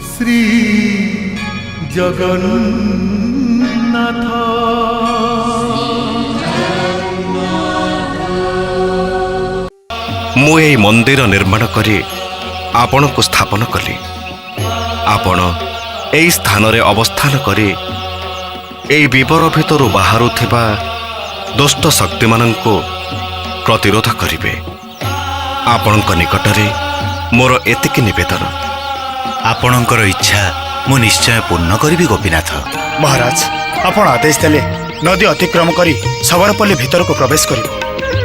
श्री जगन्नाथ मु ए मंदिर निर्माण करी आपण को स्थापन कली। आपण एई स्थान रे अवस्थान करी एई विवर भितर बाहरु थिबा दुष्ट शक्ति माननको प्रतिरोध करिवे। आपणक निकटरे मोर एतिकी निवेदन। आपणकर इच्छा मु निश्चय पूर्ण करी गोपीनाथ। महाराज आपण आदेश देले नदी अतिक्रम करी सबरपल्ली भितर को प्रवेश करिब,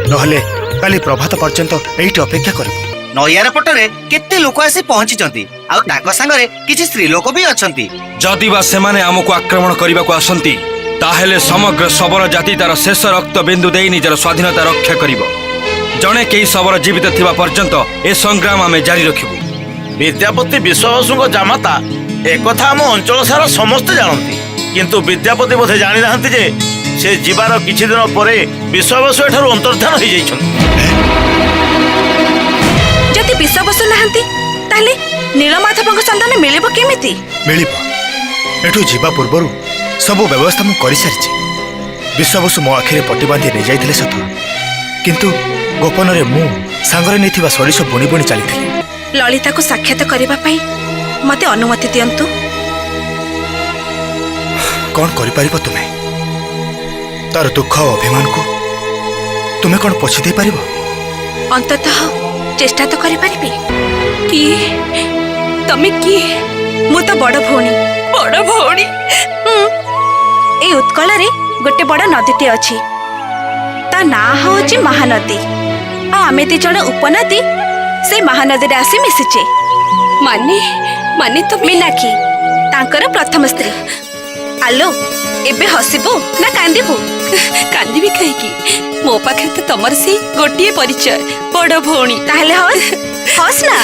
नहले काली प्रभात पर्यंत एइट अपेक्षा करिब। नैयार पटरे केते लोक आसी पहुंचीचंती आ ताको संगरे किछि स्त्री लोक भी अछंती। जदि बा सेमाने हमको आक्रमण करबा को आसंती ताहेले समग्र सबर जाति तार शेष रक्त बिंदु देई निजर स्वाधीनता रक्षा करिवो। जणे केही सबर जीवित थिबा पर्यंत ए संग्राम आमे जारी रखिबु। विद्यापति विश्वावसुଙ୍କ जामाता एकथा आम अंचल सारा समस्ते जानती, किंतु विद्यापति बोधे जानी नाहंती जे से जीवार किछि दिन परे विश्वावसु एठारु अंतर्धान होई जाइछन। जदि विश्वावसु नाहंती ताले नीलमाधवଙ୍କ संधान मिलिबो केमिति? मिलिबो। एठु जीवा पूर्वरु सबु व्यवस्था मु करि सारिछि। विश्वावसु मो आखिरे पट्टी बांधी नै जाइथिले सत, किंतु गोपन रे मु सांगरे नेथिबा सरिस बुणी बुणी चलीथिले। ललिता को साक्षात करबा पई मते अनुमति दियंतु। कौन करि परिबो तुमे? तार दुख और अभिमान को तुमे कौन पोछि दे परिबो? अंततः चेष्टा तो करि परिबी। की तमे की मु तो बड़ भौणी। ए उत्कल रे गोटे बड़ नदीटे अछि, ता ना होछि महानदी। आ आमे ती जण उपनदी से महानदी रे आसी मिसिचे। माने तो मीनाक्षी तांकर प्रथम स्त्री। आलो एबे हसिबो ना कांदिबो? कांदिबी काहे की? मो पाखे तो तमर से गोटिए परिचय बड़ भौणी। ताहले हस ना।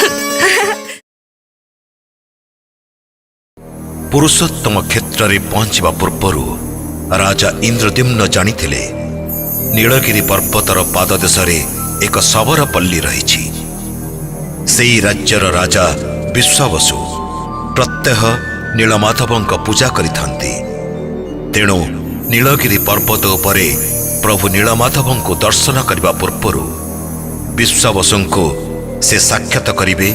पुरुषोत्तम क्षेत्र रे पहुंचवा पूर्वरु राजा इंद्रद्युम्न जानिथिले नीलगिरी पर्वतर पाददेश रे एक सबर पल्ली रहिछि। सेई राज्यर राजा विश्वावसु प्रत्यह नीलमाधवଙ୍କ पूजा करिथांती। तेणु नीलगिरी पर्वत उपरे प्रभु नीलमाधवଙ୍କୁ दर्शन करबा पूर्वरु विश्वावसुଙ୍କୁ से साक्षात करिवे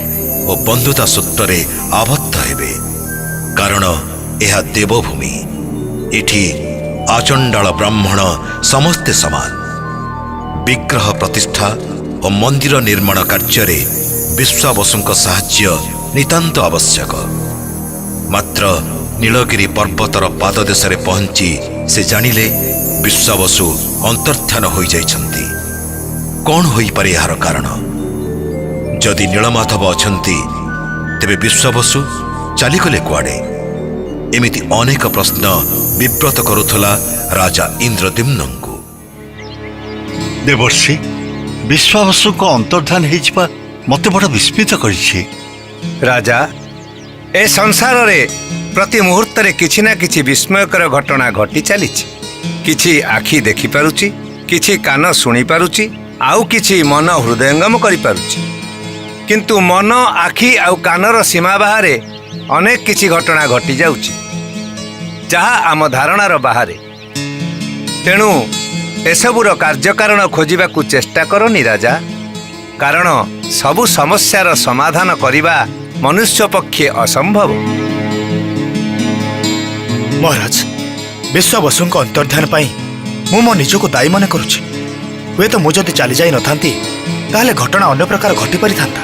और बंधुता सूत्रे आबद्ध हेबे। कारण यह देवभूमि, इठी आचंडाल ब्राह्मण समस्ते समान। विग्रह प्रतिष्ठा और मंदिर निर्माण कार्य विश्वावसुଙ୍କ साहाय्य नितांत आवश्यक। मात्र नीलगिरी पर्वतर पाददेश रे पहुंची से जानिले विश्वावसु अंतर्ध्यान हो जाइछंती। कौन होई पारे यार कारण? जदि नीलमाधव अछंती तेबे विश्वावसु चलीगले कुआडे? एमिति अनेक प्रश्न विव्रत करुथला राजा इंद्रद्युम्नଙ୍କୁ। देवर्षि विश्वावसुଙ୍କ अंतर्धान हेइछपा मते बड़ विस्मित करिछि। राजा ए संसार रे प्रति मुहूर्त रे किछि ना किछि विस्मयकर घटना घटी चलीछि। किछि आखि देखि पारुछि, किछि कान सुनी पारुछि, आउ किछि मन हृदयंगम करि पारुछि। किंतु मन आखि आउ कानर सीमा बाहरे अनेक किछि घटना घटी जाउछि जहा आम धारणार बाहरे। तेणु एसबुर कार्यकारण खोजिबाकू चेष्टा करनी राजा, कारण सबु समस्यार समाधान करिबा मनुष्य पक्षे असंभव। महाराज विश्वावसुଙ୍କ अंतर्धान पाई मु मो निजको दायी मन करुछि। हुए तो मु जदि चली जाई नथांती ताहले घटना अन्य प्रकार घटी पारि थांता।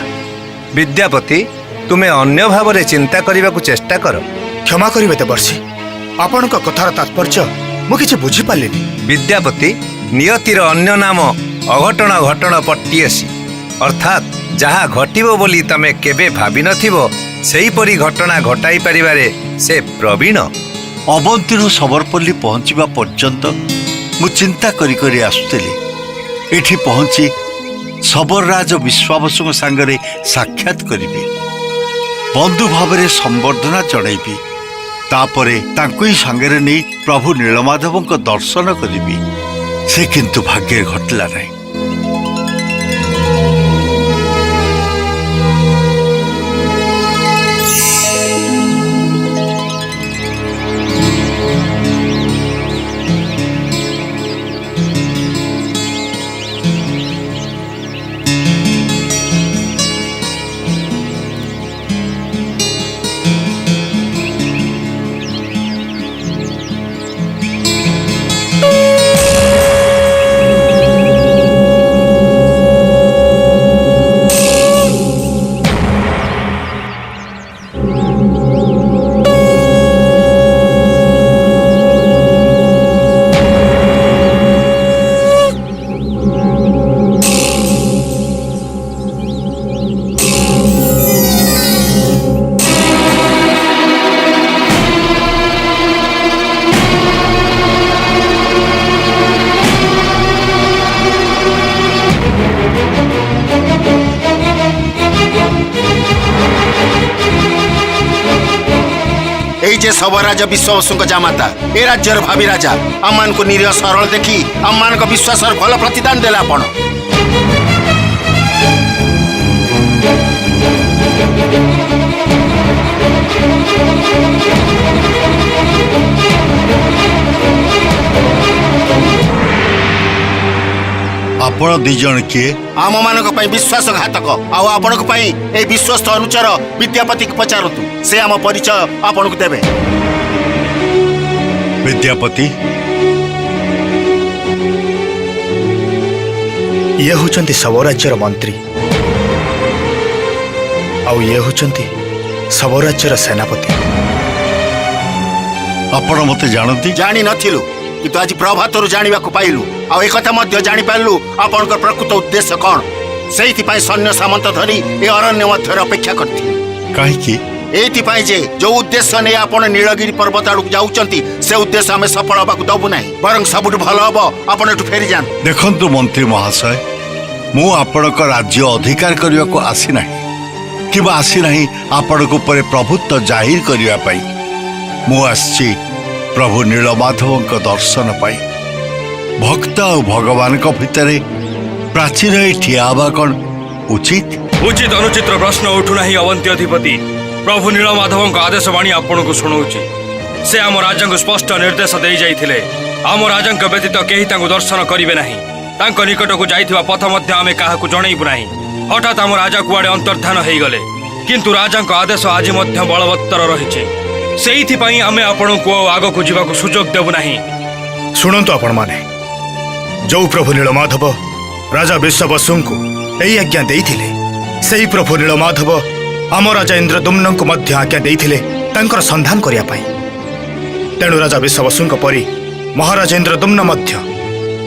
विद्यापति तुमे अन्य भाव रे चिंता करबाकू चेष्टा कर। क्षमा करिवे देवर्षि, आपणक कथार तात्पर्य मु किछि बुझी पालिनी। विद्यापति नियतिर अन्य नाम अघटन घटन पट्टिएसी। ଅର୍ଥାତ୍ ଯାହା ଘଟିବ ବୋଲି ତମେ କେବେ ଭାବିନଥିବ ସେହିପରି ଘଟଣା ଘଟାଇ ପାରିବାରେ ସେ ପ୍ରବୀଣ। ଅବନ୍ତୀରୁ ଶବରପଲ୍ଲୀ ପହଞ୍ଚିବା ପର୍ଯ୍ୟନ୍ତ ମୁଁ ଚିନ୍ତା କରି କରି ଆସୁଥିଲି ଏଠି ପହଞ୍ଚି ଶବରରାଜ ବିଶ୍ୱାବସୁଙ୍କ ସାଙ୍ଗରେ ସାକ୍ଷାତ କରିବି, ବନ୍ଧୁ ଭାବରେ ସମ୍ବର୍ଦ୍ଧନା ଜଣାଇବି, ତାପରେ ତାଙ୍କୁ ହିଁ ସାଙ୍ଗରେ ନେଇ ପ୍ରଭୁ ନୀଳମାଧବଙ୍କ ଦର୍ଶନ କରିବି। ସେ କିନ୍ତୁ ଭାଗ୍ୟରେ ଘଟିଲା ନାହିଁ। जे सबराज विश्ववसुଙ୍କ जामाता ए राज्यर भावी राजा आमान को निरीह सरल देखी आमान को विश्वास भल प्रतिदान देला आपण। ଆପଣ ଦି ଜଣ କିଏ? आम मानक विश्वासघातक आपण ए विश्वस्त अनुचर विद्यापति को पचारतु से आम परिचय आपण को देवे। विद्यापति ये होचंती सबराज्यर मंत्री आउ ये होचंती सबराज्यर सेनापति। आपण मते जानती? जानी नथिलु किंतु आज प्रभातरु जानिबा को पाइलु आ एक कथा मध्य जानि पाइलु आपनकर प्रकृत उद्देश्य कोन। सेहिति पई सैन्य सामंत धरी ए अरण्य मध्य अपेक्षा करथि। काहे की? एति पई जे जो उद्देश्य ने आपण नीलगिरी पर्वत आडू जाउचंती से उद्देश्य हमें सफल होबाकू दबु नाही, बरं सबुठ भल हबो आपण एठु फेरी जान। देखंतु मंत्री महाशय, मु आपणक राज्य अधिकार करने को आसी नाही किबा आसी नाही आपणक ऊपर प्रभुत्व जाहिर करने पाई। मु आसी प्रभु नीलमाधवଙ୍କ दर्शन पाई। भक्त और भगवान को भितर प्राचीन ठिया हवा कौन उचित? उचित अनुचित प्रश्न उठु नाही अवंती अधिपति। प्रभु नीलमाधवଙ୍କ आदेश वाणी आपण को सुनाउची। से आम राजा को स्पष्ट निर्देश दे जाइथिले आम राजा व्यतीत केही तांको दर्शन करिवे नाही। तांको निकट को जाइथिबा पथ मध्य आमे काहाकू जणाइबु नाही। हठात आम राजा कुआडे अंतर्धान होई गले, किंतु राजा को आदेश आज मध्य बलवत्तर रहिছে। सेहिथि पई आमे आपण को आगो को जीवा को सुजोग देबु नाही। शुणंतु आपण माने, जो प्रभु नीलमाधव राजा विश्ववसुଙ୍କୁ एई आज्ञा देइथिले सेही प्रभु नीलमाधव आम राजा इंद्रदुम्न को मध्य आज्ञा देइथिले तांकर संधान करिया पाई। तेणु राजा विश्ववसुଙ୍କ परि महाराज इंद्रदुम्न मध्य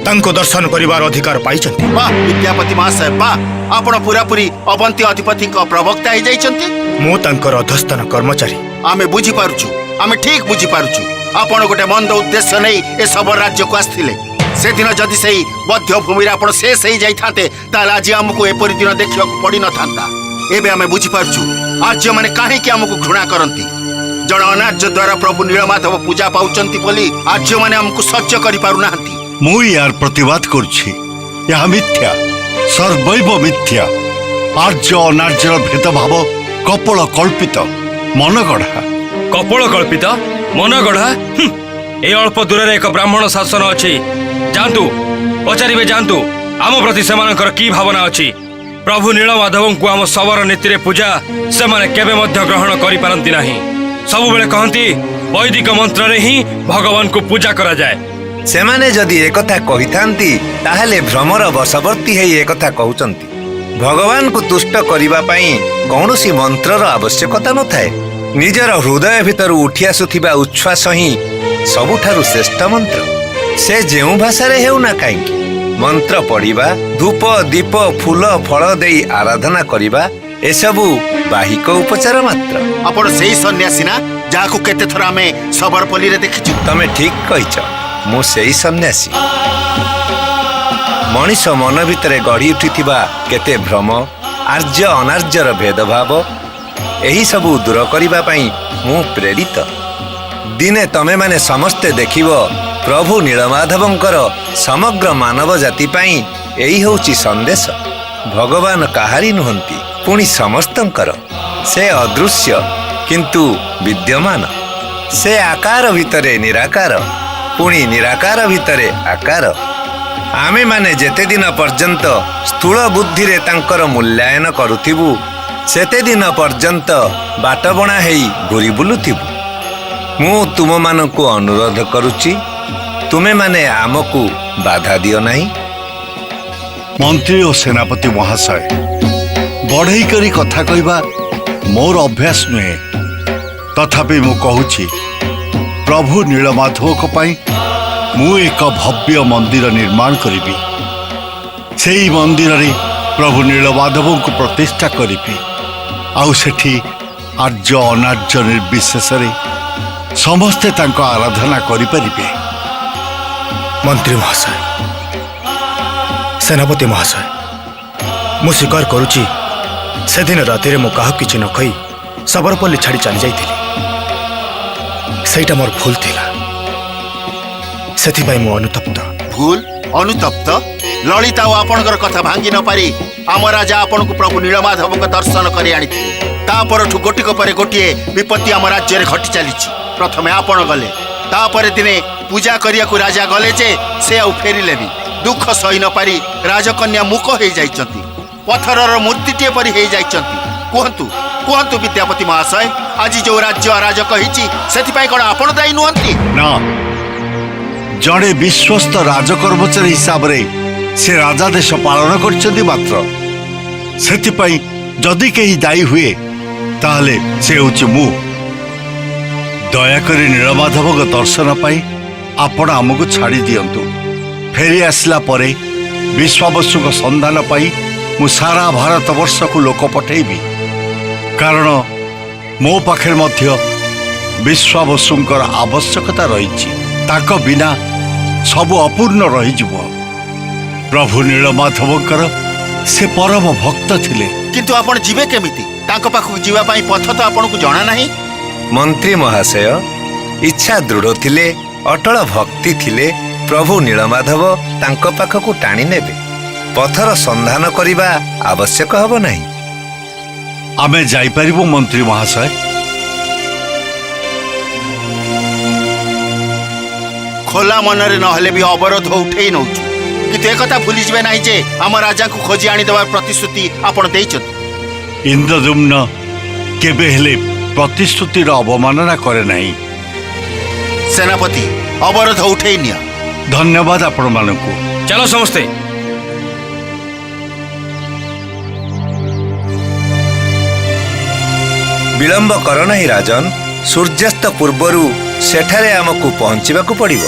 तांको दर्शन करिवार अधिकार पाइचंती। वाह विद्यापति महाशय, वाह आपण पूरा पूरी अवंती अधिपति को प्रवक्ता हे जाइचंती। मु तांकर अधस्तन कर्मचारी। आमे बुझी पारुछु, आमे ठीक बुझी पारुछु आपण गोटे मंद उद्देश्य नै ए सब राज्य को आस्थिले। से दिन जदि सेही बद्ध भूमि रे आपण शेष हे जाइथाते ताला आज हमको एपरि दिन देखिबा को पड़ी न थांता। एबे आमे बुझी पारुछु आर्य माने काहे कि हमको घृणा करंती। जण अनार्य द्वारा प्रभु नीलमाधव पूजा पाउचंती बोली आर्य माने हमको सह्य करि पारु नाहंती। मु यार प्रतिवाद करुछि, यह मिथ्या, सर्वैव मिथ्या। आर्य अनार्यर भेदभाव कपल कल्पित, मनगढ़ा। कपल कल्पित मनगढ़ा? ए अल्प दूर एक ब्राह्मण शासन अछि। जानतु पचारिबे, जानतु आम प्रति सेमानकर की भावना अछि। प्रभु नीलमाधव को आम सबर नीति रे पूजा से माने केबे मध्य ग्रहण करि पारंती नाही। सब बेले कहंती वैदिक मंत्र रे ही भगवान को पूजा करा जाए। सेमाने जदि एकथा कहिथांती ताहेले भ्रमर वशवर्ती हेई एकथा कहउचंती। भगवान को तुष्ट करिबा पई कौनसी मंत्रर आवश्यकता नथाए। निजर हृदय भितर उठी आसुथिबा उच्छ्वास ही सबुठारु श्रेष्ठ मंत्र। से जेउ भाषा रे हेउ ना काईकी ମନ୍ତ୍ର ପଢ଼ିବା ଧୂପ ଦୀପ ଫୁଲ ଫଳ ଦେଇ ଆରାଧନା କରିବା ଏସବୁ ବାହିକ ଉପଚାର ମାତ୍ର। ଆପଣ ସେଇ ସନ୍ନ୍ୟାସୀ ନା ଯାହାକୁ କେତେ ଥର ଆମେ ସବରପଲ୍ଲୀରେ ଦେଖିଛୁ? ତମେ ଠିକ କହିଛ, ମୁଁ ସେଇ ସନ୍ନ୍ୟାସୀ। ମଣିଷ ମନ ଭିତରେ ଗଢ଼ି ଉଠିଥିବା କେତେ ଭ୍ରମ, ଆର୍ଯ୍ୟ ଅନାର୍ଯ୍ୟର ଭେଦଭାବ ଏହି ସବୁ ଦୂର କରିବା ପାଇଁ ମୁଁ ପ୍ରେରିତ। ଦିନେ ତମେମାନେ ସମସ୍ତେ ଦେଖିବ ପ୍ରଭୁ ନୀଳମାଧବଙ୍କର ସମଗ୍ର ମାନବ ଜାତି ପାଇଁ ଏହି ହେଉଛି ସନ୍ଦେଶ। ଭଗବାନ କାହାରି ନୁହନ୍ତି, ପୁଣି ସମସ୍ତଙ୍କର। ସେ ଅଦୃଶ୍ୟ କିନ୍ତୁ ବିଦ୍ୟମାନ। ସେ ଆକାର ଭିତରେ ନିରାକାର, ପୁଣି ନିରାକାର ଭିତରେ ଆକାର। ଆମେମାନେ ଯେତେ ଦିନ ପର୍ଯ୍ୟନ୍ତ ସ୍ଥୂଳ ବୁଦ୍ଧିରେ ତାଙ୍କର ମୂଲ୍ୟାୟନ କରୁଥିବୁ ସେତେ ଦିନ ପର୍ଯ୍ୟନ୍ତ ବାଟବଣା ହେଇ ଘୁରି ବୁଲୁଥିବୁ। ମୁଁ ତୁମମାନଙ୍କୁ ଅନୁରୋଧ କରୁଛି, ତୁମେମାନେ ଆମକୁ ବାଧା ଦିଅ ନାହିଁ। ମନ୍ତ୍ରୀ ଓ ସେନାପତି ମହାଶୟ, ବଢ଼େଇ କରି କଥା କହିବା ମୋର ଅଭ୍ୟାସ ନୁହେଁ। ତଥାପି ମୁଁ କହୁଛି, ପ୍ରଭୁ ନୀଳମାଧବଙ୍କ ପାଇଁ ମୁଁ ଏକ ଭବ୍ୟ ମନ୍ଦିର ନିର୍ମାଣ କରିବି। ସେହି ମନ୍ଦିରରେ ପ୍ରଭୁ ନୀଳମାଧବଙ୍କୁ ପ୍ରତିଷ୍ଠା କରିବି। ଆଉ ସେଠି ଆର୍ଯ୍ୟ ଅନାର୍ଯ୍ୟ ନିର୍ବିଶେଷରେ ସମସ୍ତେ ତାଙ୍କ ଆରାଧନା କରିପାରିବେ। ମନ୍ତ୍ରୀ ମହାଶୟ, ସେନାପତି ମହାଶୟ, ମୁଁ ସ୍ୱୀକାର କରୁଛି ସେଦିନ ରାତିରେ ମୁଁ କାହାକୁ କିଛି ନ କହି ସବରପଲ୍ଲୀ ଛାଡ଼ି ଚାଲି ଯାଇଥିଲି। ସେଇଟା ମୋର ଭୁଲ ଥିଲା, ସେଥିପାଇଁ ମୁଁ ଅନୁତପ୍ତ। ଭୁଲ? ଅନୁତପ୍ତ? ଲଳିତା ଓ ଆପଣଙ୍କର କଥା ଭାଙ୍ଗି ନ ପାରି ଆମ ରାଜା ଆପଣଙ୍କୁ ପ୍ରଭୁ ନୀଳମାଧବଙ୍କ ଦର୍ଶନ କରି ଆଣିଥିଲେ। ତା ପରଠୁ ଗୋଟିକ ପରେ ଗୋଟିଏ ବିପତ୍ତି ଆମ ରାଜ୍ୟରେ ଘଟି ଚାଲିଛି। ପ୍ରଥମେ ଆପଣ ଗଲେ, ତାପରେ ଦିନେ ପୂଜା କରିବାକୁ ରାଜା ଗଲେ ଯେ ସେ ଆଉ ଫେରିଲେନି। ଦୁଃଖ ସହି ନ ପାରି ରାଜକନ୍ୟା ମୂକ ହେଇଯାଇଛନ୍ତି, ପଥରର ମୂର୍ତ୍ତିଟିଏ ପରି ହେଇଯାଇଛନ୍ତି। କୁହନ୍ତୁ କୁହନ୍ତୁ ବିଦ୍ୟାପତି ମହାଶୟ, ଆଜି ଯୋଉ ରାଜ୍ୟ ଅରାଜକ ହେଇଛି ସେଥିପାଇଁ କ'ଣ ଆପଣ ଦାୟୀ ନୁହନ୍ତି? ନା, ଜଣେ ବିଶ୍ୱସ୍ତ ରାଜକର୍ମଚାରୀ ହିସାବରେ ସେ ରାଜାଦେଶ ପାଳନ କରିଛନ୍ତି ମାତ୍ର। ସେଥିପାଇଁ ଯଦି କେହି ଦାୟୀ ହୁଏ ତାହେଲେ ସେ ହେଉଛି ମୁଁ। ଦୟାକରି ନୀଳମାଧବଙ୍କ ଦର୍ଶନ ପାଇଁ ଆପଣ ଆମକୁ ଛାଡ଼ି ଦିଅନ୍ତୁ। ଫେରି ଆସିଲା ପରେ ବିଶ୍ୱାବସୁଙ୍କ ସନ୍ଧାନ ପାଇଁ ମୁଁ ସାରା ଭାରତବର୍ଷକୁ ଲୋକ ପଠେଇବି। କାରଣ ମୋ ପାଖରେ ମଧ୍ୟ ବିଶ୍ୱାବସୁଙ୍କର ଆବଶ୍ୟକତା ରହିଛି। ତାଙ୍କ ବିନା ସବୁ ଅପୂର୍ଣ୍ଣ ରହିଯିବ। ପ୍ରଭୁ ନୀଳମାଧବଙ୍କର ସେ ପରମ ଭକ୍ତ ଥିଲେ। କିନ୍ତୁ ଆପଣ ଯିବେ କେମିତି? ତାଙ୍କ ପାଖକୁ ଯିବା ପାଇଁ ପଥ ତ ଆପଣଙ୍କୁ ଜଣା ନାହିଁ। ମନ୍ତ୍ରୀ ମହାଶୟ, ଇଚ୍ଛା ଦୃଢ଼ ଥିଲେ, ଅଟଳ ଭକ୍ତି ଥିଲେ ପ୍ରଭୁ ନୀଳମାଧବ ତାଙ୍କ ପାଖକୁ ଟାଣି ନେବେ। ପଥର ସନ୍ଧାନ କରିବା ଆବଶ୍ୟକ ହେବ ନାହିଁ। ଆମେ ଯାଇପାରିବୁ ମନ୍ତ୍ରୀ ମହାଶୟ? ଖୋଲା ମନରେ ନହେଲେ ବି ଅବରୋଧ ଉଠେଇ ନଉଛୁ। କିନ୍ତୁ ଏକଥା ଭୁଲିଯିବେ ନାହିଁ ଯେ ଆମ ରାଜାଙ୍କୁ ଖୋଜି ଆଣିଦେବାର ପ୍ରତିଶ୍ରୁତି ଆପଣ ଦେଇଛନ୍ତି। ଇନ୍ଦ୍ରଦ୍ୟୁମ୍ନ କେବେ ହେଲେ ପ୍ରତିଶ୍ରୁତିର ଅବମାନନା କରେ ନାହିଁ। ସେନାପତି, ଅବରୋଧ ଉଠେଇ ନିଅ। ଧନ୍ୟବାଦ ଆପଣମାନଙ୍କୁ। ଚାଲ ସମସ୍ତେ। ବିଳମ୍ବ କର ନାହିଁ ରାଜନ, ସୂର୍ଯ୍ୟାସ୍ତ ପୂର୍ବରୁ ସେଠାରେ ଆମକୁ ପହଞ୍ଚିବାକୁ ପଡ଼ିବ।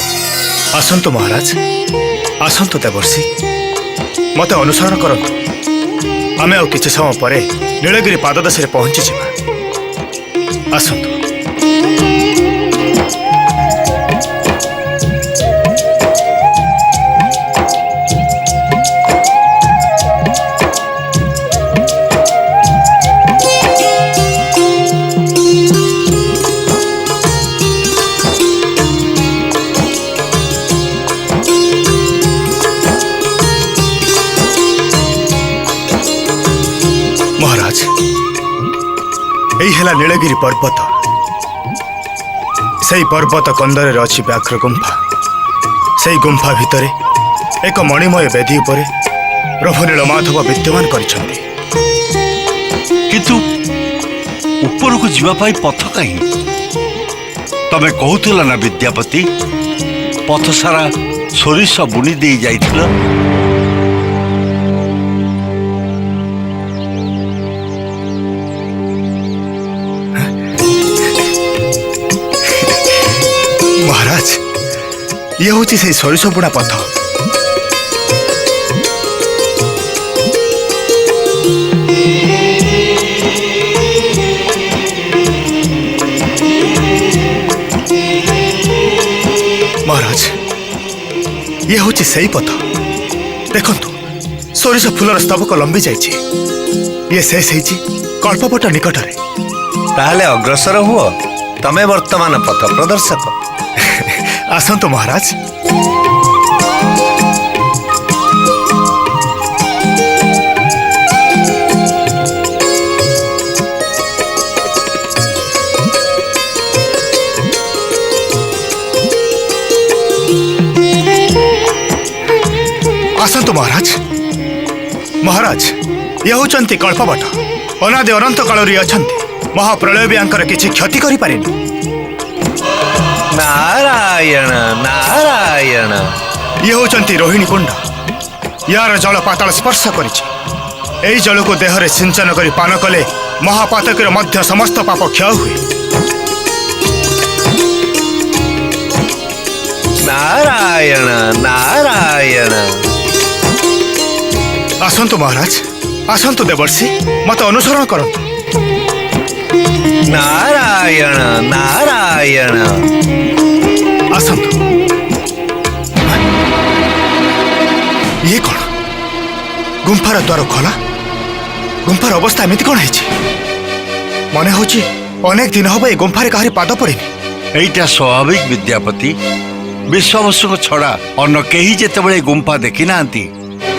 ଆସନ୍ତୁ ମହାରାଜ, ଆସନ୍ତୁ ଦେବର୍ଷି, ମୋତେ ଅନୁସରଣ କରନ୍ତୁ। ଆମେ ଆଉ କିଛି ସମୟ ପରେ ନୀଳଗିରି ପାଦଦେଶରେ ପହଞ୍ଚିଯିବା। ଆସନ୍ତୁ। ମହାରାଜ, ଏଇ ହେଲା ନୀଳଗିରି ପର୍ବତ। ସେଇ ପର୍ବତ କନ୍ଦରରେ ଅଛି ବ୍ୟାଘ୍ର ଗୁମ୍ଫା। ସେଇ ଗୁମ୍ଫା ଭିତରେ ଏକ ମଣିମୟ ବେଦୀ ଉପରେ ପ୍ରଭୁ ନୀଳମାଧବ ବିଦ୍ୟମାନ କରିଛନ୍ତି। କିନ୍ତୁ ଉପରକୁ ଯିବା ପାଇଁ ପଥ କାହିଁ? ତମେ କହୁଥିଲ ନା ବିଦ୍ୟାପତି, ପଥ ସାରା ସୋରିଷ ବୁଣି ଦେଇ ଯାଇଥିଲ। ମହାରାଜ, ଇଏ ହେଉଛି ସେଇ ସୋରିଷ ବୁଣା ପଥ। ये हूँ से पथ देखु सोरिष फूलर स्तबक लंबी जाइए ये शेष होती कल्पपट निकट में। ताहले अग्रसर हुओ तमे वर्तमान पथ प्रदर्शक। आसतु महाराज। आसतु महाराज। महाराज ये होचंती कल्पवट अनादि अनंत काल महाप्रलय भी आंकर किसी क्षति करि पारेनी। नारायण नारायण। ये होचंती रोहिणी कुंड यार जल पाताल स्पर्श करिछि। एई जल को देहरे सिंचन करी पान कले महापातकर मध्य समस्त पाप क्षय हुए। नारायण नारायण। आसंतु महाराज आसंतु देवर्षि मत अनुसरण करंतु। नारायण नारायण। आसंतु। ये कौन गुंफार द्वार खोला गुंफार अवस्था एमती कौन है मन हो अनेक दिन हम ये गुंफार कहारी पाद पड़े। एटा स्वाभाविक विद्यापति विश्वावसु छड़ा अन्न कहीं जिते गुंफा देखी ना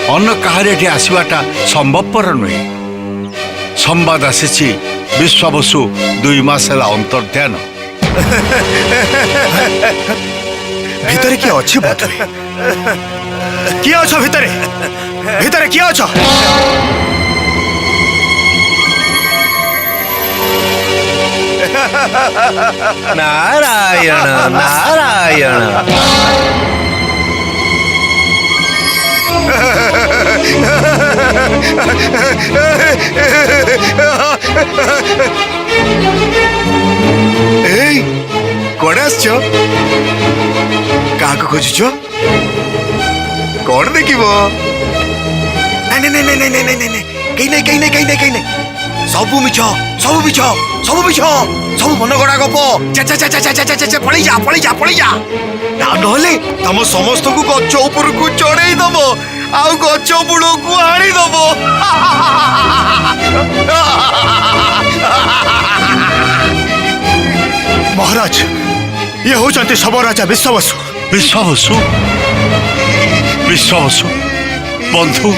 अन्न कहार एठी आसवाटा संभवपर नुहे। संवाद आसी विश्वावसु 2 मास अंतर्ध्यान। भितरे किए अच्छी बात किए अछ भितरे भितरे किए अछ। नारायण नारायण। कौन आस क्या खोजुच कौन देख सबू मिछ सबू मिछ सबू मिछ सब मन गड़ा गप पलि जा पलि जा पलि जा नहले तुम समस्त को गच ऊपर को चढ़ई दब आउ गच बुड़ को हाणी दब। महाराज ये होचंती सब राजा विश्वावसु। विश्वावसु विश्वावसु बंधु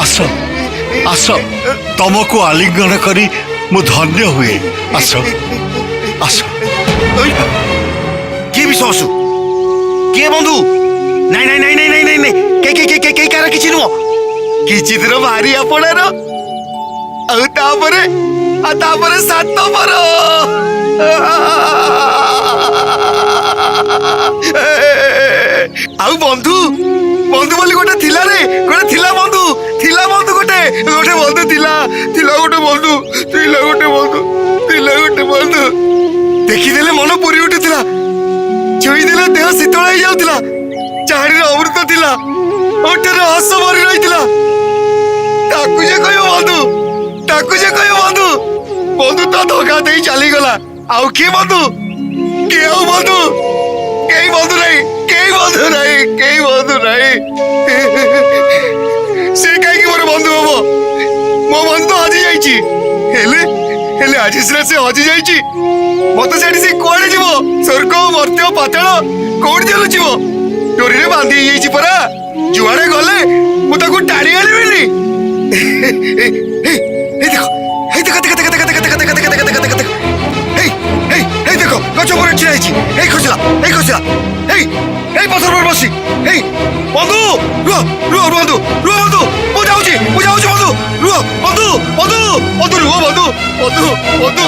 आस आस तुमको आलिंगन करी मु धन्य हुए। आस आस। किए विश्वावसु किए बंधु। नहीं नहीं नहीं नहीं नहीं नहीं नहीं के के के के के कार किछि नुह किछि दिन भारी आपणार आ तापरे 7 पर आउ बंधु बंधु बोली गोटे थिला रे गोटे थिला बंधु गोटे गोटे बंधु थिला गोटे बंधु थिला गोटे बंधु देखी देले मन पुरी उठिथिला छुई देले देह शीतल हो जाउथिला चाहड़ी अमृत थिला ओठरे हस भरी रहिथिला ताकु जे कहियो बंधु बंधु तो धोखा दे चली गला आउ के बंधु के आउ बंधु केई बंधु नहीं से कहीं मोर बंधु हम मो बंधु तो हजि जाइछि हेले आज से हजि जाइछि मत छाड़ी से कुआडे जीव स्वर्ग मर्त्य पाताल कोड चलु जीव डोरी रे बांधी जाइछि परा जुआडे गले मु ताकू टाणी आनिबिनी। देखो देखो गच पर छिड़ा खसला पथर पर बसी बंधु रुह बंधु मुझे बंधु रुह बंधु रुह बंधु।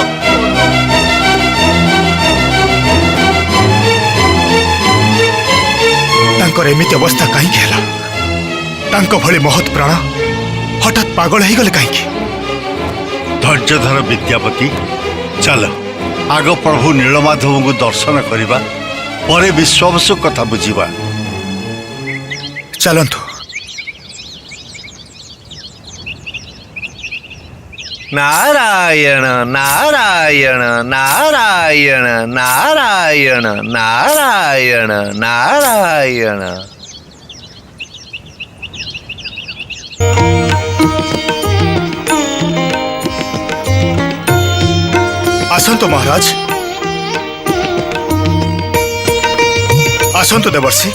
तांकर एमिति अवस्था कहीं भली महत प्राण हठात पागल हो गले कहीं। धैर्य धर विद्यापति चल आग प्रभु नीलमाधव को दर्शन करवा परे विश्वावसु कथा बुझीवा। चलंतु। नारायण नारायण नारायण नारायण नारायण नारायण। ଆସନ୍ତୁ ମହାରାଜ, ଆସନ୍ତୁ ଦେବର୍ଷି।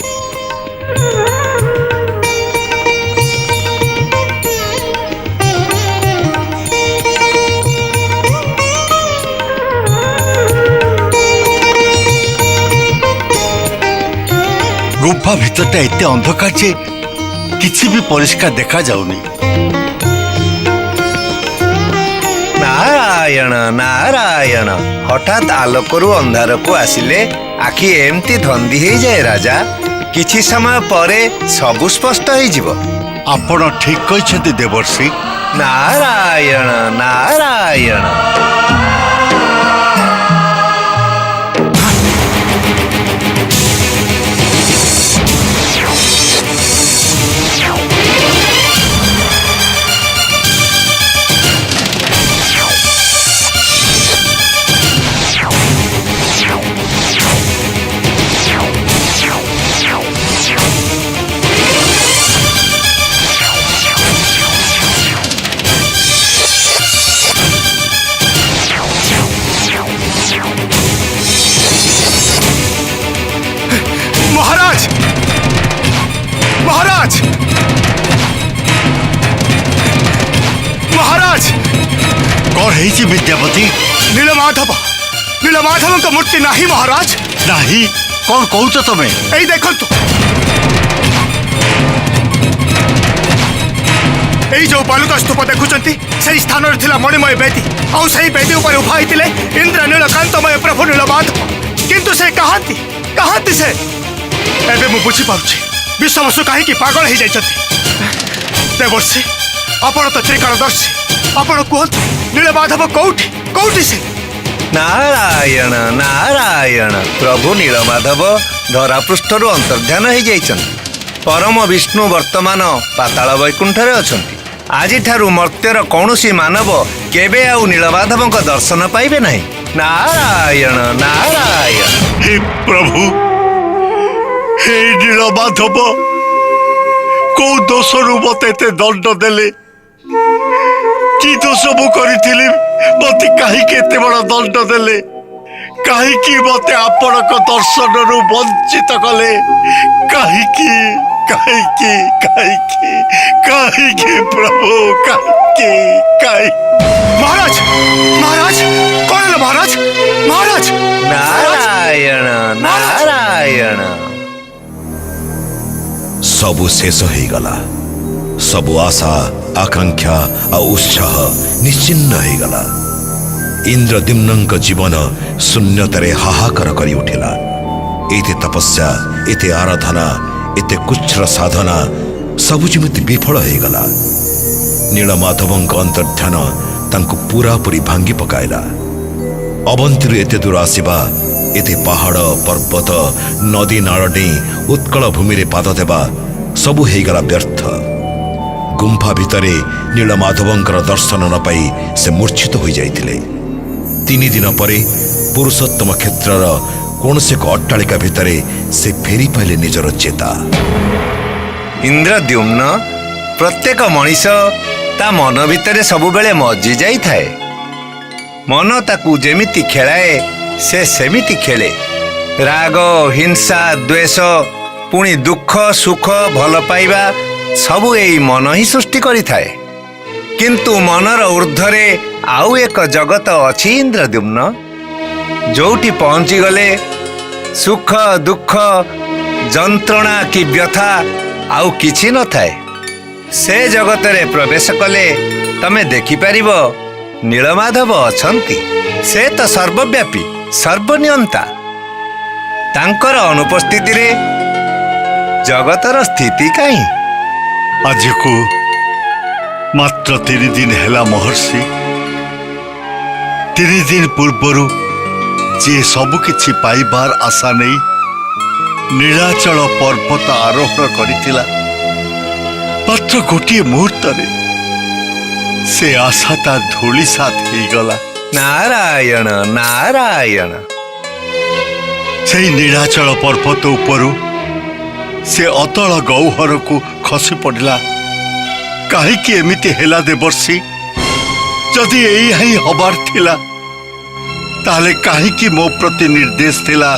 ଗୁମ୍ଫା ଭିତରଟା ଏତେ ଅନ୍ଧକାର ଯେ କିଛି ବି ପରିଷ୍କାର ଦେଖାଯାଉନି। ନାରାୟଣ ନାରାୟଣ, ହଠାତ୍ ଆଲୋକରୁ ଅନ୍ଧାରକୁ ଆସିଲେ ଆଖି ଏମିତି ଧନ୍ଦି ହେଇଯାଏ ରାଜା। କିଛି ସମୟ ପରେ ସବୁ ସ୍ପଷ୍ଟ ହେଇଯିବ। ଆପଣ ଠିକ କହିଛନ୍ତି ଦେବର୍ଷି। ନାରାୟଣ ନାରାୟଣ। ମହାରାଜ, ମହାରାଜ, ମହାରାଜ! କଣ ହେଇଛି ବିଦ୍ୟାପତି? ନୀଳମାଧବଙ୍କ ମୂର୍ତ୍ତି ନାହିଁ ମହାରାଜ। ନାହିଁ? କଣ କହୁଛ ତମେ? ଏଇ ଦେଖନ୍ତୁ, ଏଇ ଯୋଉ ବାଲୁକା ସ୍ତୂପ ଦେଖୁଛନ୍ତି, ସେଇ ସ୍ଥାନରେ ଥିଲା ମଣିମୟ ବେଦୀ। ଆଉ ସେଇ ବେଦୀ ଉପରେ ଉଭା ହେଇଥିଲେ ଇନ୍ଦ୍ର ନୀଳକାନ୍ତମୟ ପ୍ରଭୁ ନୀଳମାଧବ। କିନ୍ତୁ ସେ କାହାନ୍ତି? କାହାନ୍ତି ସେ? ଏବେ ମୁଁ ବୁଝିପାରୁଛି ବିଶ୍ୱବସୁ କାହିଁକି ପାଗଳ ହେଇଯାଇଛନ୍ତି। ଦେବର୍ଷି, ଆପଣ ତ ତ୍ରିକାଳଦର୍ଶୀ, ଆପଣ କୁହନ୍ତୁ ନୀଳମାଧବ କୋଉଠି? କୋଉଠି ସେ? ନାରାୟଣ ନାରାୟଣ। ପ୍ରଭୁ ନୀଳମାଧବ ଧରାପୃଷ୍ଠରୁ ଅନ୍ତର୍ଧ୍ୟାନ ହେଇଯାଇଛନ୍ତି। ପରମ ବିଷ୍ଣୁ ବର୍ତ୍ତମାନ ପାତାଳ ବୈକୁଣ୍ଠରେ ଅଛନ୍ତି। ଆଜିଠାରୁ ମର୍ତ୍ତ୍ୟର କୌଣସି ମାନବ କେବେ ଆଉ ନୀଳମାଧବଙ୍କ ଦର୍ଶନ ପାଇବେ ନାହିଁ। ନାରାୟଣ ନାରାୟଣ। ହେ ପ୍ରଭୁ, ହେ ନୀଳମାଧବ, କୋଉ ଦୋଷରୁ ମତେ ଏତେ ଦଣ୍ଡ ଦେଲେ? କି ଦୋଷ ମୁଁ କରିଥିଲି? ମତେ କାହିଁକି ଏତେ ବଡ ଦଣ୍ଡ ଦେଲେ? କାହିଁକି ମତେ ଆପଣଙ୍କ ଦର୍ଶନରୁ ବଞ୍ଚିତ କଲେ? କାହିଁକି କାହିଁକି କାହିଁକି କାହିଁକି ପ୍ରଭୁ, କାହିଁକି କାହିଁକି? ମହାରାଜ, ମହାରାଜ, କଣ ହେଲା ମହାରାଜ? ମହାରାଜ! ନାରାୟଣ ନାରାୟଣ। ସବୁ ଶେଷ ହେଇଗଲା। ସବୁ ଆଶା, ଆକାଂକ୍ଷା ଆଉ ଉତ୍ସାହ ନିଶ୍ଚିହ୍ନ ହେଇଗଲା। ଇନ୍ଦ୍ରଦ୍ୟୁମ୍ନଙ୍କ ଜୀବନ ଶୂନ୍ୟତାରେ ହାହାକାର କରି ଉଠିଲା। ଏତେ ତପସ୍ୟା, ଏତେ ଆରାଧନା, ଏତେ କୁଚ୍ଛ୍ର ସାଧନା ସବୁ ଯେମିତି ବିଫଳ ହେଇଗଲା। ନୀଳମାଧବଙ୍କ ଅନ୍ତର୍ଧ୍ୟାନ ତାଙ୍କୁ ପୂରାପୂରି ଭାଙ୍ଗି ପକାଇଲା। ଅବନ୍ତୀରୁ ଏତେ ଦୂର ଆସିବା, ଏତେ ପାହାଡ଼ ପର୍ବତ ନଦୀ ନାଳ ଡେଇଁ ଉତ୍କଳ ଭୂମିରେ ପାଦ ଦେବା ସବୁ ହେଇଗଲା ବ୍ୟର୍ଥ। ଗୁମ୍ଫା ଭିତରେ ନୀଳମାଧବଙ୍କର ଦର୍ଶନ ନ ପାଇ ସେ ମୂର୍ଚ୍ଛିତ ହୋଇଯାଇଥିଲେ। 3 ଦିନ ପରେ ପୁରୁଷୋତ୍ତମ କ୍ଷେତ୍ରର କୌଣସି ଏକ ଅଟ୍ଟାଳିକା ଭିତରେ ସେ ଫେରି ପାଇଲେ ନିଜର ଚେତା। ଇନ୍ଦ୍ରଦ୍ୟୁମ୍ନ, ପ୍ରତ୍ୟେକ ମଣିଷ ତା ମନ ଭିତରେ ସବୁବେଳେ ମଜି ଯାଇଥାଏ। ମନ ତାକୁ ଯେମିତି ଖେଳାଏ ସେ ସେମିତି ଖେଳେ। ରାଗ, ହିଂସା, ଦ୍ୱେଷ, ପୁଣି ଦୁଃଖ, ସୁଖ, ଭଲ ପାଇବା ସବୁ ଏଇ ମନ ହିଁ ସୃଷ୍ଟି କରିଥାଏ। କିନ୍ତୁ ମନର ଉର୍ଦ୍ଧ୍ୱରେ ଆଉ ଏକ ଜଗତ ଅଛି ଇନ୍ଦ୍ରଦ୍ୟୁମ୍ନ, ଯୋଉଠି ପହଞ୍ଚିଗଲେ ସୁଖ, ଦୁଃଖ, ଯନ୍ତ୍ରଣା କି ବ୍ୟଥା ଆଉ କିଛି ନଥାଏ। ସେ ଜଗତରେ ପ୍ରବେଶ କଲେ ତମେ ଦେଖିପାରିବ ନୀଳମାଧବ ଅଛନ୍ତି। ସେ ତ ସର୍ବବ୍ୟାପୀ, ସର୍ବନିୟନ୍ତା। ତାଙ୍କର ଅନୁପସ୍ଥିତିରେ ଜଗତର ସ୍ଥିତି କାହିଁ? ଆଜିକୁ ମାତ୍ର 3 ଦିନ ହେଲା ମହର୍ଷି। 3 ଦିନ ପୂର୍ବରୁ ଯିଏ ସବୁକିଛି ପାଇବାର ଆଶା ନେଇ ନୀଳାଚଳ ପର୍ବତ ଆରୋହଣ କରିଥିଲା, ମାତ୍ର ଗୋଟିଏ ମୁହୂର୍ତ୍ତରେ ସେ ଆଶା ତା ଧୂଳିସାତ ହେଇଗଲା। ନାରାୟଣ ନାରାୟଣ। ସେଇ ନୀଳାଚଳ ପର୍ବତ ଉପରୁ ସେ ଅତଳ ଗହ୍ୱରକୁ ଖସି ପଡ଼ିଲା। କାହିଁକି ଏମିତି ହେଲା ଦେବର୍ଷି? ଯଦି ଏଇଆ ହିଁ ହବାର ଥିଲା, ताहले काहींकी मो प्रति निर्देश थिला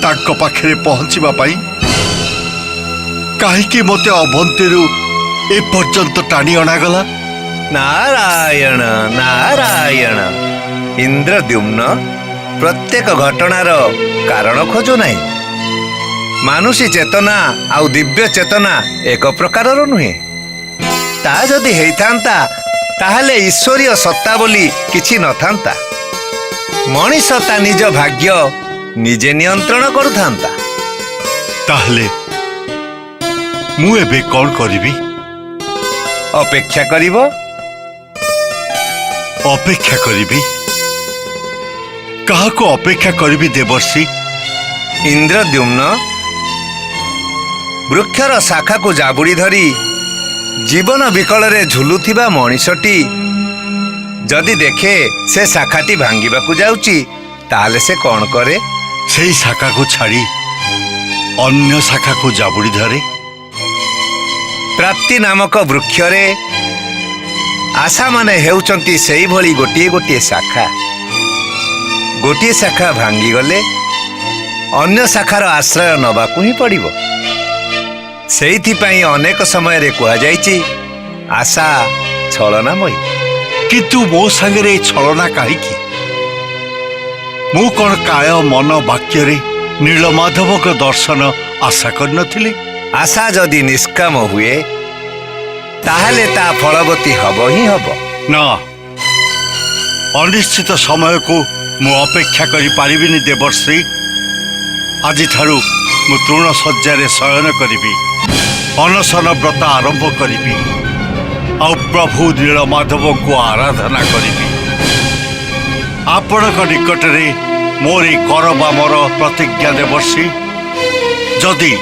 ताको पाखरे पहुंचीबा पाई काहींकी मोते अभंतीरु ए पर्यंत टाणी अणागला नारायण नारायण इंद्रद्युम्न प्रत्येक घटनार कारण खोजु नाही मानुषी चेतना आउ दिव्य चेतना एक प्रकारर नुहे ता जदि हेइथांता ताहले ईश्वरीय सत्ता बोली किछि नथांता मनीष ता निज भाग्य निजे नियंत्रण करुथांता ताहले मु एबे कोन करिवि अपेक्षा करिवो अपेक्षा करिवि काहाको अपेक्षा करिवि देवर्षि इंद्रद्युम्न वृक्षर शाखा को जाबुड़ी धरी जीवन विकल रे झुलुथिबा मनीषटी जदि देखे से शाखाटी भांगिबाकू जाउची ताले से कौन करे सेई शाखा को छाड़ी अन्य शाखा को जाबुड़ी धरे प्राप्ति नामक वृक्ष रे आशा माने हेउचंती सेई भली गोटिए गोटिए शाखा गोटिए शाखा भांगी गले अन्य शाखार आश्रय नबाकू ही पड़िबो सेइथिपाई अनेक समय रे कुआ जाइची आशा छलनामयी किंतु मो संगे छलना काहीकी मु कौन काय मन वाक्य रे नीलमाधव को दर्शन आशा कर नथिली आशा जदि निष्काम हुए ताहले ता फलवती हब ही हब ना अनिश्चित समय को मु अपेक्षा करि पारिबिनी देवर्षि आज ठारू मु तृण शय्या शयन करिबी अनशन व्रत आरंभ करिबी आ प्रभु नीलमाधव को आराधना करिबी आपणक निकट रे मोरी कर बा मोर प्रतिज्ञा देवर्षि जदि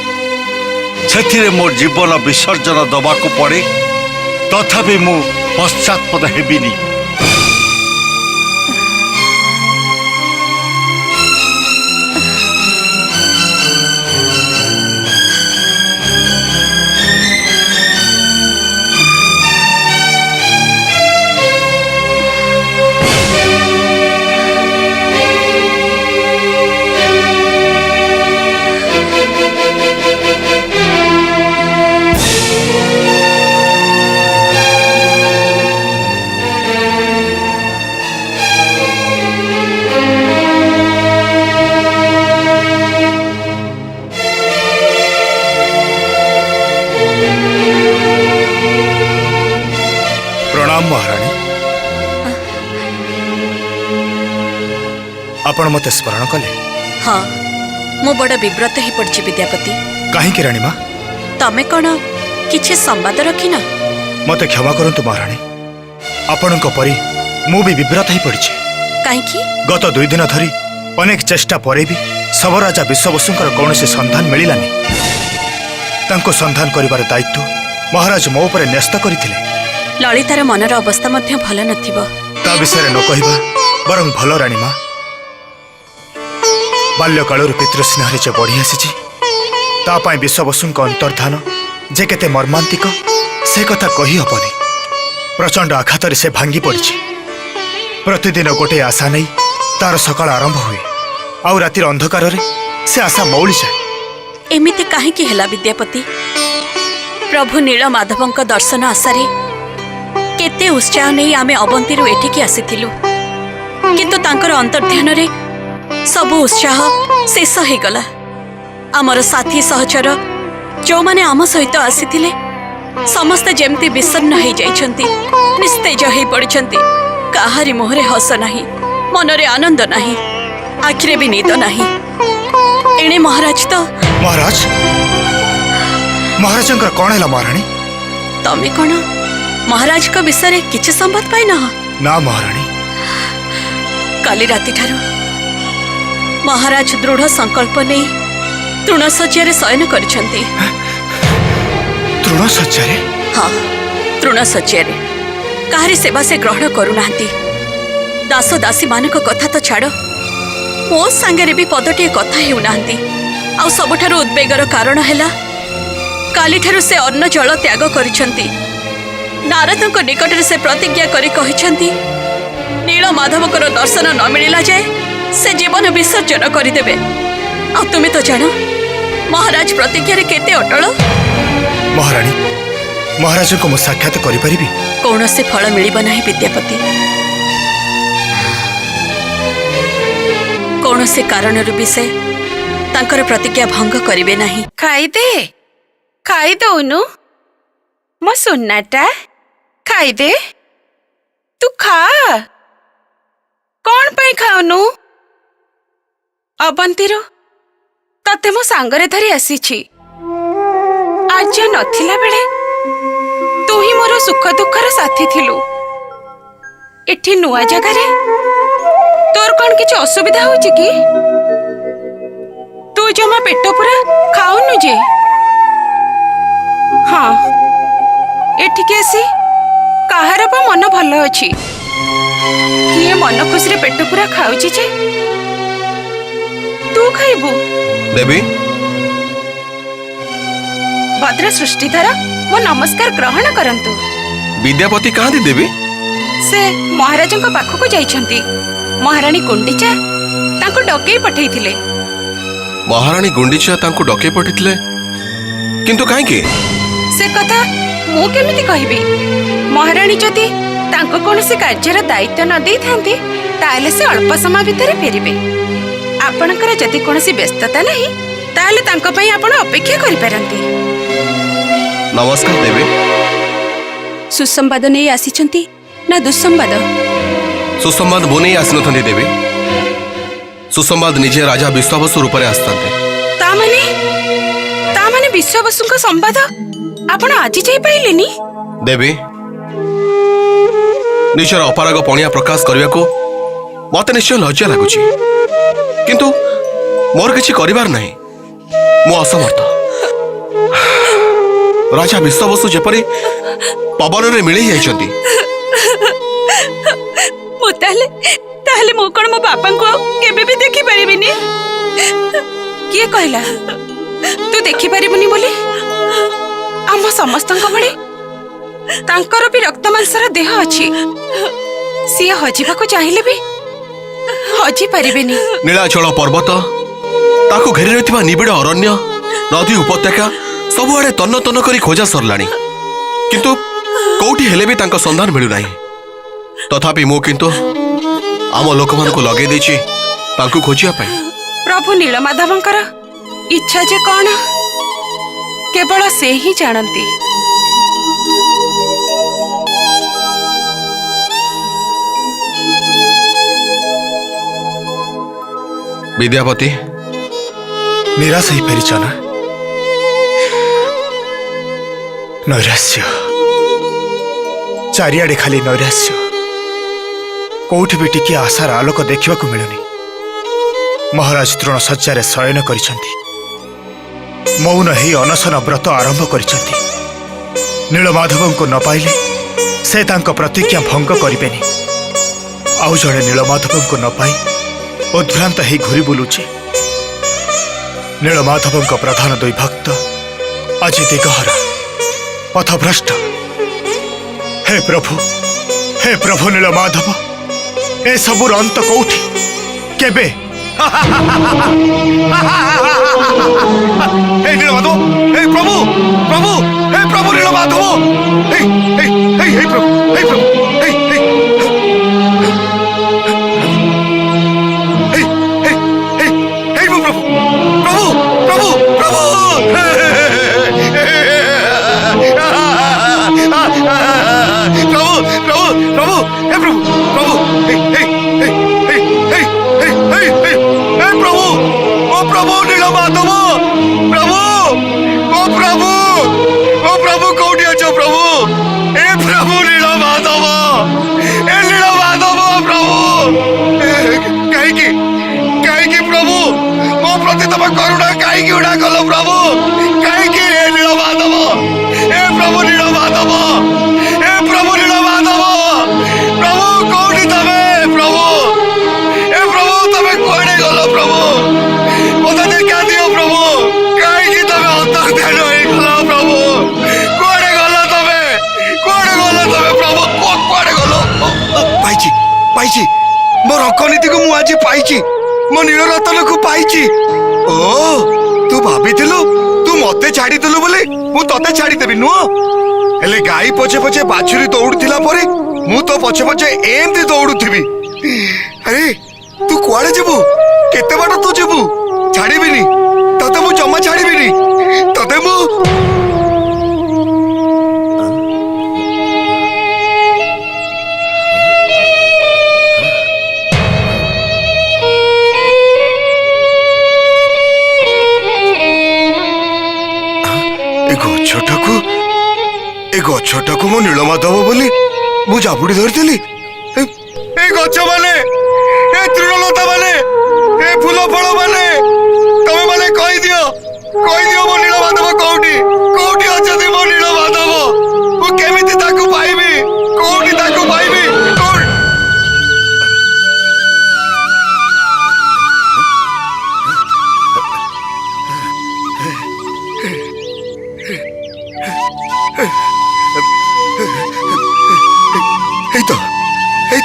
सेथिरे मोर जीवन विसर्जन दबाकू पड़े तथापि मु पश्चात्पद हेबिनी प्रणाम महाराणी आपण मते स्मरण कले हाँ मु बड़ विव्रत ही पड़ी विद्यापति कहीं राणी माँ तमे कौन किछि संवाद रखिन मते क्षमा करंतु महाराणी आपण परी मु भी विव्रत ही पड़ी कहीं गत 2 दिन धरी अनेक चेष्टा परे भी सबराजा विश्ववसुंकर कौनसी संधान मिलानी तांको संधान करिवार दायित्व महाराज मो उपरे न्यस्त करथिले ललितार मनर अवस्था मध्य भल नथिबो ता विषय न कहिबा बरं भल राणी माँ बाल्यकालर पितृस्नेह जे बढ़ी आसी तापाई विश्ववसुंक अंतर्धान जे केते मर्मांतिक से कथा कही हबनी प्रचंड आघात से भांगी पड़ी प्रतिदिन गोटे आशा नहीं तार सकाळ आरंभ हुए आउ रातिर अंधकार रे से आशा मौली जाए एमिति काहेकि हेला विद्यापति प्रभु नीलमाधवंक दर्शन आशारे केते उत्साह नहीं आमे अवंतीरु एठिकी आसीथिलु किंतु तांकर अंतर्ध्यान रे सब उत्साह शेष हो गला आमर साथी सहचर जो माने आम सहित आसीथिले समस्त जेमती विषण्ण हो जाइछंती निस्तेज हो पड़िछंती काहारी मुहरे हस नाही मनरे आनंद नाही आखिरे भी नींद नाही एणे महाराज तो महाराज महाराजंकर कौन है महाराणी तमे कौन महाराज को विषय रे किछि संवाद पाई ना महाराणी काली राति ठारू महाराज दृढ़ संकल्प नहीं तृणशଯ୍ୟାରେ शयन करिछंती तृणशଯ୍ୟାରେ हाँ तृणशଯ୍ୟାରେ काहारी सेवा से ग्रहण करूनांती दास दासी मानक कथा तो छाड़ मो सांगरे भी पदटे कथा हेउनांती आ सबठारु उद्वेगर कारण हैला काली ठारू से अन्न जल त्याग करिछंती नारदଙ୍କ निकटरे से प्रतिज्ञा करी कहिछंती नील माधवकर दर्शन न मिलला जाए से जीवन विसर्जन करदेवे। आ तुम्हें तो जान महाराज प्रतिज्ञा केते अटल। महाराणी महाराज को मु साक्षात करि परिबी। कौन से फल मिलिब नहीं विद्यापति। कौन से कारण भी से तांकर प्रतिज्ञा भंग करिवे नहीं। खाई दउनु मो सुन्नाटा खाई दे। तू खा। कौन पे खाउनु? अबंतीरो तते मो सांगरे धरी आसीछि। आज नथिला बेले तू ही मोर सुख दुखर साथी थिलु। एठी नुआ जगह तोर कौन किछ असुविधा होछि कि? तू जमा पेट पूरा खाउनु जे। हाँ एठिके आसी काहार पा मन भल अछि। किए मन खुशी रे पेट पूरा खाउछि जे तू खाइबू। देवी भद्र सृष्टिधर मो नमस्कार ग्रहण करंतु। विद्यापति कहाँ देवी? से महाराजଙ୍କ पाखକୁ ଯାଇଛନ୍ତି। महारानी गुंडीचा तांको डकेई पठेइथिले। महारानी गुंडीचा तांको डके पठिथिले किंतु काहे के? से कथा मु केमिति कहिबी। महारानी जदि तांको कोनोसी कार्यर दायित्व न देई थांती ताले से अल्प समय भितर फेरिबे। आपणकर जदि कोनोसी व्यस्तता नहीं ताले तांको पई आपण अपेक्षा करि पारंती। नमस्कार देवी। सुसंवाद नै आसीछंती ना दुसंवाद? सुसंवाद बोने आसी नथंती देवी। सुसंवाद निजे राजा विश्वावसु रूप आसते। ता माने विश्वावसुଙ୍କ संवाद आपण आज जाई पाइलेनी? देवी निजर अपारग पणिया प्रकाश करने को मत निश्चय लज्जा लगुच किंतु मोर किछि करिवार नहीं। मु असमर्थ। राजा विश्वावसु जेपरी पवन रे मिली जाइछंती। ताहले मो कोन मो बापा को केबे भी देखि परिबिनी। किए कहला तू देखि परिबुनी बोली? आम समस्तंक भଳି तांकर भी रक्त मांसर देह अछि। सी हजिबाको चाहिले भी हजि परिबेनी। नीलाचल पर्वत ताकू घेरी रहिथिबा निबिड़ अरण्य नदी उपत्यका सबुआडे तन्न तन्न करी खोजा सरलाणी किंतु कोठी हेले भी तांको संधान मिलु नाही। तथापि मु किंतु आम लोक मान को लगे देछि तांको खोजिया पाई। प्रभु नीलमाधवंकर इच्छा जे कौन केवल से ही जानती। विद्यापति निराश ही फेरीच ना? नैराश्य चारिआडे खाली नैराश्य। कोठी भी टिके आशार आलोक देखा मिलुनी। महाराज तृण शଯ୍ୟାରେ शयन करिसंती। मौन ही अनशन व्रत आरंभ करिसंती। नीलमाधव को न पाइले से तांको प्रतिज्ञा भंग करिबेनी। आउ जड़े नीलमाधव को न पाई उद्भ्रांत ही घुरी बुलुचे। नीलमाधव प्रधान दुई भक्त आज दिगहरा पथभ्रष्ट। हे प्रभु नीलमाधव ए सबुर अंत कौठी केबे? हे नीलमाधव हे प्रभु प्रभु हे प्रभु नीलमाधव हे हे हे हे प्रभु हे प्रभु हे हे हे हे हे हे प्रभु प्रभु प्रभु प्रभु प्रभु हे प्रभु प्रभु हे हे हे हे हे हे हे प्रभु ओ प्रभु नीलमाधव प्रभु ओ प्रभु कौटी अछो प्रभु हे प्रभु नीलमाधव प्रभु कहीं प्रभु मो प्रति तम करुणा कहीं उड़ा गल प्रभु कहीं नीलमाधव हे प्रभु नीलमाधव हे प्रभु नीलमाधव प्रभु कौटी तमे प्रभु हे प्रभु तमे कुआडे गल प्रभु मत देखा दियो प्रभु कहीं तमे अंतर ध्यान हो गल प्रभु कुआडे गल तमे प्रभु कुआडे गल पाइची पाइची को मु आज पाइची मो नील रतन को पाइची ओ तू भाबिथिलु तू मते छाड़ी देलु बोले मु तते छाड़ी देबी नुह हेले गाई पछे पछे बाछुरी दौड़ुथिला परे मु तो पछे पछे एमती दौड़ुथिबी अरे तू कुआड़े जेबू केते बाट तू जेबू छाड़ीबिनी तते मु जम्मा छाड़ीबिनी तते मु गछटाकू मो नीलमाधव बोली मु जाबुड़ी धरती गछ माने तृणलता माने फूल फल माने तमे माने कहि दियो मो नीलमाधव कोउठी कोउठी अछथि मो नीलमाधव मु केमिति ताकू पाइबी कोउठी ताकू पाइबी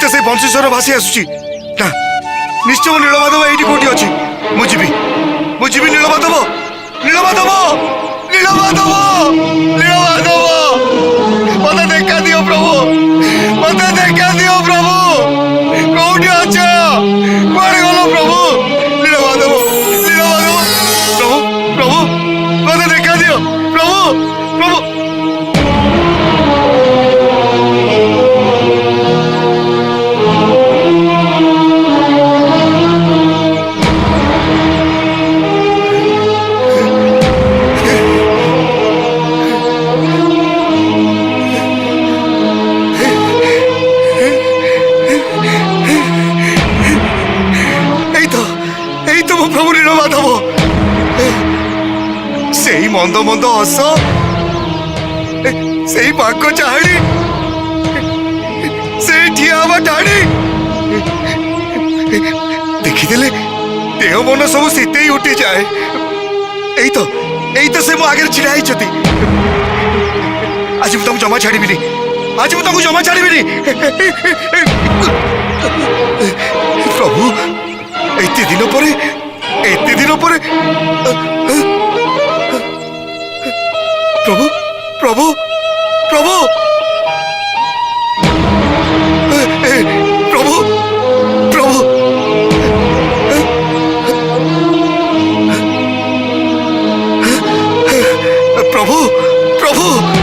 तो से बंशीश्वर भासी आसुची ना निश्चय मो नीलमाधव एठी कोठी अछि मुजिबी नीलमाधव नीलमाधव नीलमाधव नीलमाधव मते देखा दियो प्रभु मते देखा दियो प्रभु कोठी अछ कोरे गलो प्रभु नीलमाधव प्रभु प्रभु मते देखा दियो प्रभु प्रभु मंद मंद हस से पाक चाड़ी से ठिया ढाड़ी देखीदेले देह मन सब शीते उठी जाए तो से मो आगे छिड़ा होती आज मुझे जमा छाड़बी आज मुझे जमा छाड़बी प्रभु एते दिन पर प्रभु प्रभु प्रभु प्रभु प्रभु प्रभु प्रभु